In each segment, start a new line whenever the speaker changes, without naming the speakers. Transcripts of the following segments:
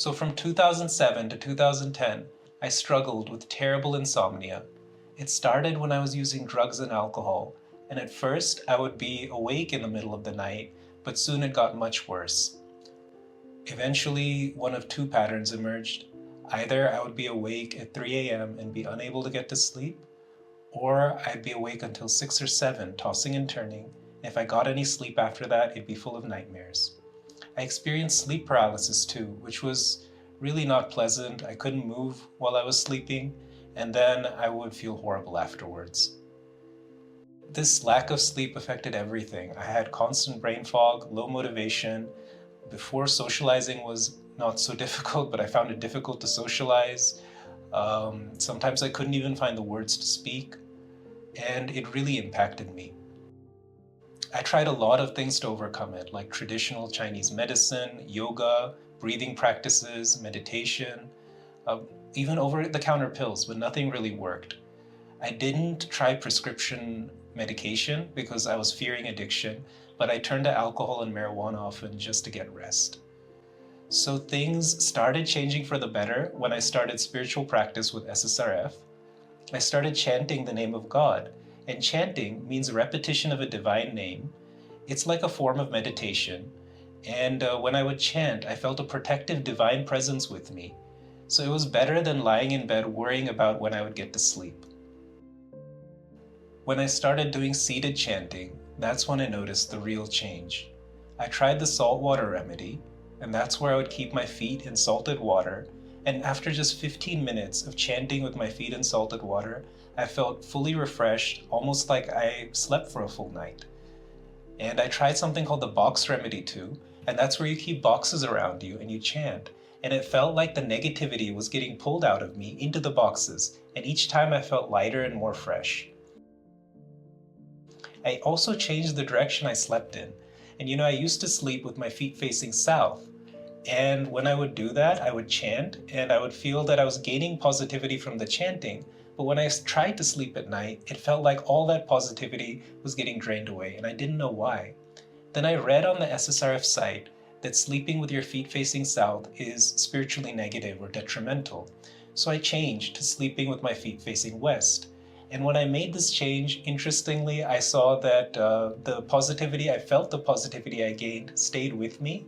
So from 2007 to 2010, I struggled with terrible insomnia. It started when I was using drugs and alcohol, and at first I would be awake in the middle of the night, but soon it got much worse. Eventually, one of two patterns emerged. Either I would be awake at 3 a.m. and be unable to get to sleep, or I'd be awake until 6 or 7, tossing and turning. If I got any sleep after that, it'd be full of nightmares. I experienced sleep paralysis too, which was really not pleasant. I couldn't move while I was sleeping, and then I would feel horrible afterwards. This lack of sleep affected everything. I had constant brain fog, low motivation. Before, socializing was not so difficult, but I found it difficult to socialize. Sometimes I couldn't even find the words to speak, and it really impacted me. I tried a lot of things to overcome it, like traditional Chinese medicine, yoga, breathing practices, meditation, even over-the-counter pills, but nothing really worked. I didn't try prescription medication because I was fearing addiction, but I turned to alcohol and marijuana often just to get rest. So things started changing for the better when I started spiritual practice with SSRF. I started chanting the name of God, and chanting means repetition of a divine name. It's like a form of meditation, and when I would chant, I felt a protective divine presence with me. So it was better than lying in bed worrying about when I would get to sleep. When I started doing seated chanting, that's when I noticed the real change. I tried the saltwater remedy, and that's where I would keep my feet in salted water, and after just 15 minutes of chanting with my feet in salted water, I felt fully refreshed, almost like I slept for a full night. And I tried something called the box remedy too, and that's where you keep boxes around you and you chant, and it felt like the negativity was getting pulled out of me into the boxes, and each time I felt lighter and more fresh. I also changed the direction I slept in. And I used to sleep with my feet facing south. And when I would do that, I would chant and I would feel that I was gaining positivity from the chanting. But when I tried to sleep at night, it felt like all that positivity was getting drained away and I didn't know why. Then I read on the SSRF site that sleeping with your feet facing south is spiritually negative or detrimental. So I changed to sleeping with my feet facing west. And when I made this change, interestingly, I saw that the positivity I gained stayed with me,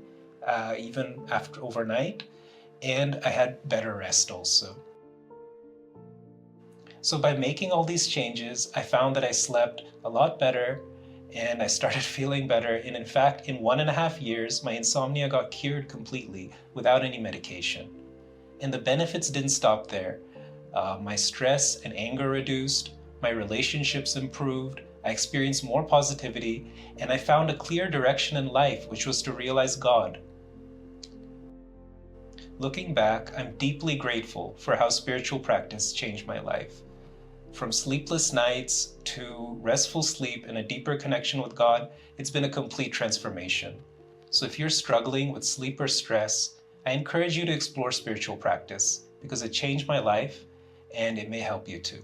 even after overnight, and I had better rest also. So by making all these changes, I found that I slept a lot better, and I started feeling better. And in fact, in 1.5 years, my insomnia got cured completely without any medication. And the benefits didn't stop there. My stress and anger reduced, my relationships improved, I experienced more positivity, and I found a clear direction in life, which was to realize God. Looking back, I'm deeply grateful for how spiritual practice changed my life. From sleepless nights to restful sleep and a deeper connection with God, it's been a complete transformation. So if you're struggling with sleep or stress, I encourage you to explore spiritual practice because it changed my life and it may help you too.